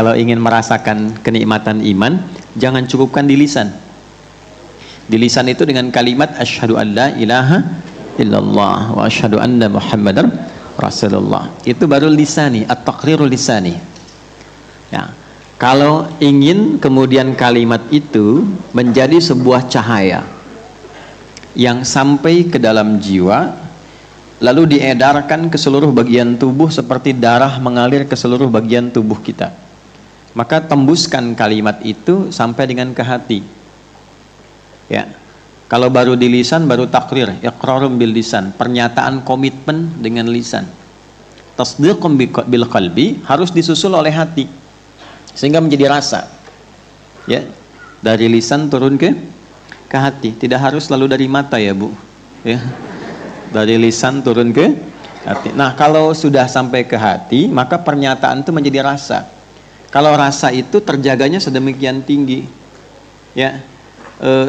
kalau ingin merasakan kenikmatan iman, jangan cukupkan di lisan. Di lisan itu dengan kalimat asyhadu an la ilaha illallah wa asyhadu anna muhammadar rasulullah. Itu baru lisani, at-taqrirul lisani. Ya. Kalau ingin kemudian kalimat itu menjadi sebuah cahaya yang sampai ke dalam jiwa, lalu diedarkan ke seluruh bagian tubuh seperti darah mengalir ke seluruh bagian tubuh kita, maka tembuskan kalimat itu sampai dengan ke hati. Ya, kalau baru di lisan baru takrir, iqrarum bil lisan, pernyataan komitmen dengan lisan. Tasdiqum bil qalbi harus disusul oleh hati, sehingga menjadi rasa. Ya, dari lisan turun ke hati, tidak harus selalu dari mata ya Bu. Ya, dari lisan turun ke hati. Nah, kalau sudah sampai ke hati, maka pernyataan itu menjadi rasa. Kalau rasa itu terjaganya sedemikian tinggi, ya.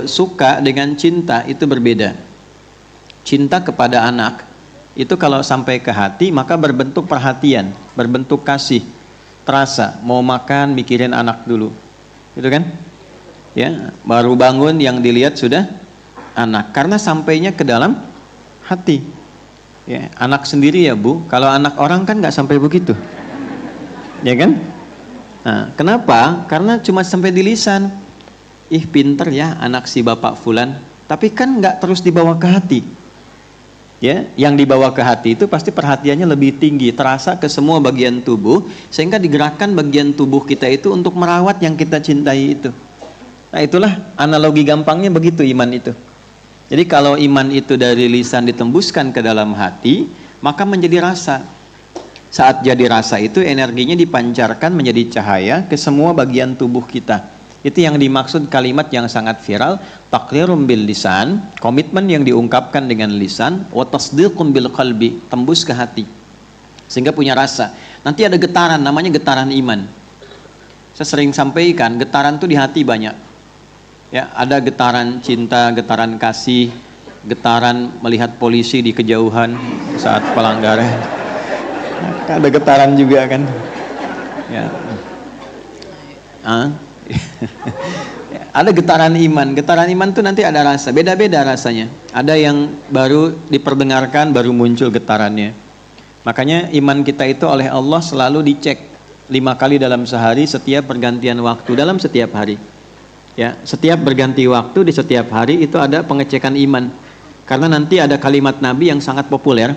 Suka dengan cinta itu berbeda. Cinta kepada anak itu kalau sampai ke hati maka berbentuk perhatian, berbentuk kasih, terasa. Mau makan mikirin anak dulu, gitu kan? Ya, baru bangun yang dilihat sudah anak, karena sampainya ke dalam hati. Ya, anak sendiri ya Bu, kalau anak orang kan nggak sampai begitu, ya kan? Nah, kenapa? Karena cuma sampai di lisan. Ih pinter ya anak si bapak fulan, tapi kan nggak terus dibawa ke hati. Ya, yang dibawa ke hati itu pasti perhatiannya lebih tinggi, terasa ke semua bagian tubuh, sehingga digerakkan bagian tubuh kita itu untuk merawat yang kita cintai itu. Nah, itulah analogi gampangnya begitu iman itu. Jadi kalau iman itu dari lisan ditembuskan ke dalam hati, maka menjadi rasa. Saat jadi rasa itu energinya dipancarkan menjadi cahaya ke semua bagian tubuh kita. Itu yang dimaksud kalimat yang sangat viral, taqrirum bil lisan, komitmen yang diungkapkan dengan lisan, wa tasdiqum bil qalbi, tembus ke hati. Sehingga punya rasa. Nanti ada getaran, namanya getaran iman. Saya sering sampaikan, getaran itu di hati banyak. Ya, ada getaran cinta, getaran kasih, getaran melihat polisi di kejauhan saat pelanggaran. Ada getaran juga kan? Ya. Ada getaran iman. Getaran iman itu nanti ada rasa, beda-beda rasanya. Ada yang baru diperdengarkan, baru muncul getarannya. Makanya iman kita itu oleh Allah selalu dicek 5 kali dalam sehari, setiap pergantian waktu dalam setiap hari. Ya, setiap berganti waktu di setiap hari itu ada pengecekan iman. Karena nanti ada kalimat Nabi yang sangat populer.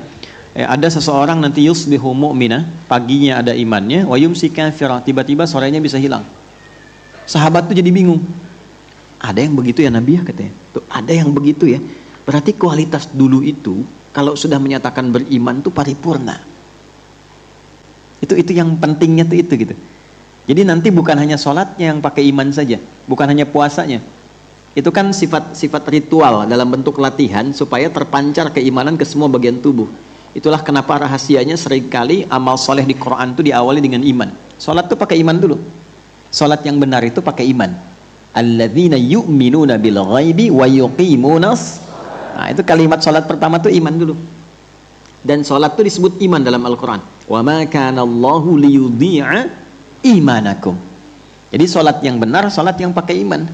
Ada seseorang nanti yusbihu mu'mina, paginya ada imannya, wa yumsi kafira, tiba-tiba sorenya bisa hilang. Sahabat tuh jadi bingung. Ada yang begitu ya Nabi ya, katanya. Tuh, ada yang begitu ya. Berarti kualitas dulu itu kalau sudah menyatakan beriman tuh paripurna. Itu yang pentingnya tuh itu gitu. Jadi nanti bukan hanya sholatnya yang pakai iman saja, bukan hanya puasanya. Itu kan sifat ritual dalam bentuk latihan supaya terpancar keimanan ke semua bagian tubuh. Itulah kenapa rahasianya seringkali amal soleh di Quran itu diawali dengan iman. Sholat itu pakai iman dulu. Sholat yang benar itu pakai iman. Alladzina yu'minuna bil ghaibi wa yuqimunas. Nah, itu kalimat sholat pertama itu iman dulu. Dan sholat itu disebut iman dalam Al-Quran. Wa ma kana Allahu liyudhi'a imanakum. Jadi sholat yang benar, sholat yang pakai iman.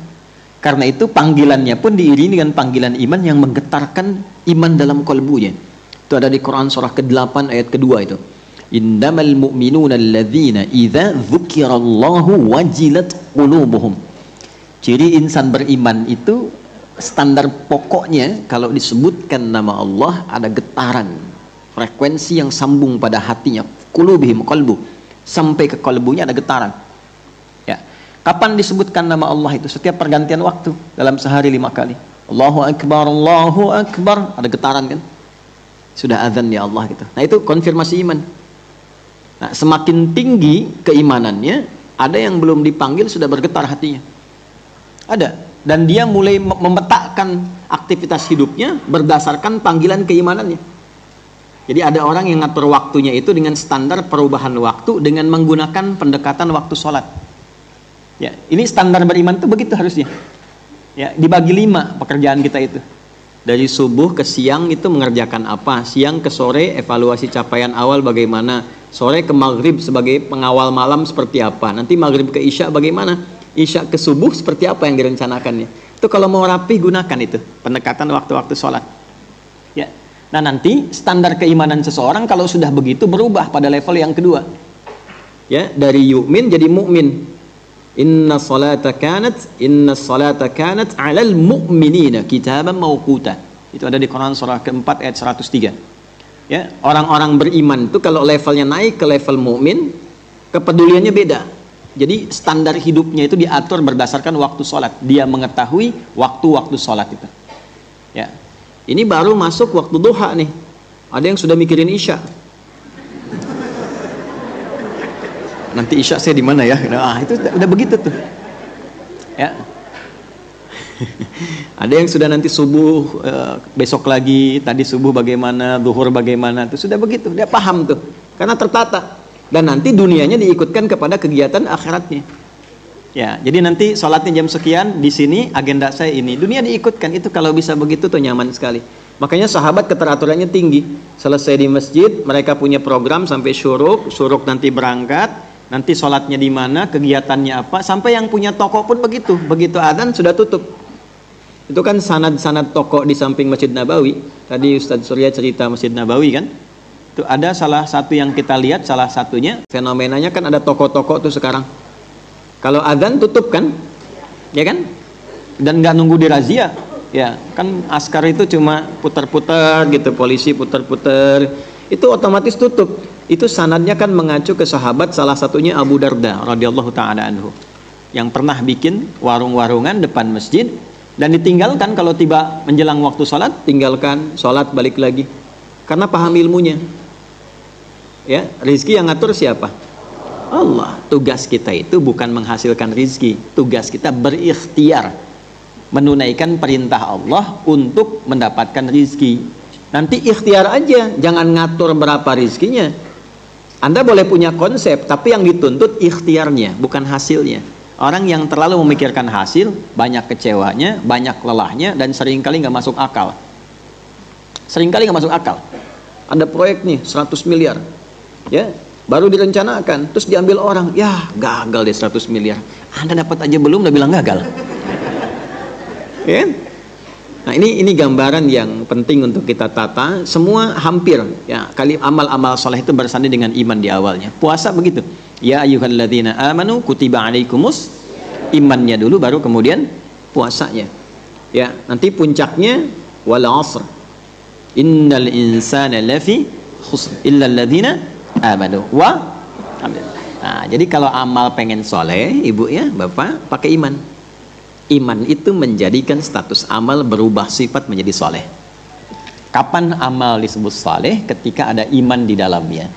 Karena itu panggilannya pun diiringi dengan panggilan iman yang menggetarkan iman dalam kalbunya. Itu ada di Quran surah ke-8 ayat kedua itu. Innamal mu'minuna alladzina idza dzukirallahu wajilat qulubuhum. Ciri insan beriman itu standar pokoknya kalau disebutkan nama Allah ada getaran, frekuensi yang sambung pada hatinya, qulubihim qalbu. Sampai ke kalbunya ada getaran. Ya. Kapan disebutkan nama Allah itu? Setiap pergantian waktu dalam sehari 5 kali. Allahu Akbar, ada getaran kan? Sudah azan ya Allah gitu. Nah, itu konfirmasi iman. Nah, semakin tinggi keimanannya, ada yang belum dipanggil sudah bergetar hatinya. Ada. Dan dia mulai memetakan aktivitas hidupnya berdasarkan panggilan keimanannya. Jadi ada orang yang ngatur waktunya itu dengan standar perubahan waktu dengan menggunakan pendekatan waktu sholat. Ya, ini standar beriman itu begitu harusnya. Ya, dibagi 5 pekerjaan kita itu. Dari subuh ke siang itu mengerjakan apa, siang ke sore evaluasi capaian awal bagaimana, sore ke maghrib sebagai pengawal malam seperti apa, nanti maghrib ke isya bagaimana, isya ke subuh seperti apa yang direncanakannya. Itu kalau mau rapi gunakan itu pendekatan waktu-waktu sholat ya. Nah nanti standar keimanan seseorang kalau sudah begitu berubah pada level yang kedua ya, dari yu'min jadi mu'min. Inna salata kanat 'alal mu'minina kitaban mawquta. Itu ada di Quran surah keempat ayat 103. Ya, orang-orang beriman itu kalau levelnya naik ke level mukmin, kepeduliannya beda. Jadi standar hidupnya itu diatur berdasarkan waktu sholat. Dia mengetahui waktu-waktu sholat itu. Ya, ini baru masuk waktu duha nih. Ada yang sudah mikirin isya. Nanti isya saya di mana ya? Nah, itu udah begitu tuh. Ya. Ada yang sudah nanti subuh besok lagi, tadi subuh bagaimana, zuhur bagaimana, itu sudah begitu. Dia paham tuh. Karena tertata. Dan nanti dunianya diikutkan kepada kegiatan akhiratnya. Ya, jadi nanti sholatnya jam sekian, di sini agenda saya ini. Dunia diikutkan, itu kalau bisa begitu tuh nyaman sekali. Makanya sahabat keteraturannya tinggi. Selesai di masjid, mereka punya program sampai syuruk nanti berangkat. Nanti sholatnya di mana, kegiatannya apa, sampai yang punya toko pun begitu. Begitu adzan sudah tutup. Itu kan sanad-sanad toko di samping Masjid Nabawi. Tadi Ustadz Surya cerita Masjid Nabawi kan. Itu ada salah satu yang kita lihat, salah satunya fenomenanya kan ada toko-toko tuh sekarang. Kalau adzan tutup kan, ya kan? Dan nggak nunggu dirazia, ya kan askar itu cuma putar-putar gitu, polisi putar-putar, itu otomatis tutup. Itu sanadnya kan mengacu ke sahabat, salah satunya Abu Darda radhiyallahu taala anhu, yang pernah bikin warung-warungan depan masjid dan ditinggalkan kalau tiba menjelang waktu sholat, tinggalkan sholat balik lagi karena paham ilmunya. Ya, rizki yang ngatur siapa? Allah. Tugas kita itu bukan menghasilkan rizki, tugas kita berikhtiar menunaikan perintah Allah untuk mendapatkan rizki. Nanti ikhtiar aja, jangan ngatur berapa rizkinya. Anda boleh punya konsep, tapi yang dituntut ikhtiarnya, bukan hasilnya. Orang yang terlalu memikirkan hasil, banyak kecewanya, banyak lelahnya, dan seringkali nggak masuk akal. Seringkali nggak masuk akal. Ada proyek nih, 100 miliar. Ya, baru direncanakan, terus diambil orang. Ya, gagal deh 100 miliar. Anda dapat aja belum, udah bilang gagal. Ya? Nah ini gambaran yang penting untuk kita tata. Semua hampir ya, kali amal-amal soleh itu bersanding dengan iman di awalnya. Puasa begitu. Ya ayyuhalladzina amanu kutiba alaikumus, imannya dulu baru kemudian puasanya. Ya, nanti puncaknya wal 'asr. Innal insana lafi khusr illa alladzina amanu wa amil. Nah, jadi kalau amal pengen soleh, ibu ya, bapak pakai iman. Iman itu menjadikan status amal berubah sifat menjadi soleh. Kapan amal disebut soleh? Ketika ada iman di dalamnya.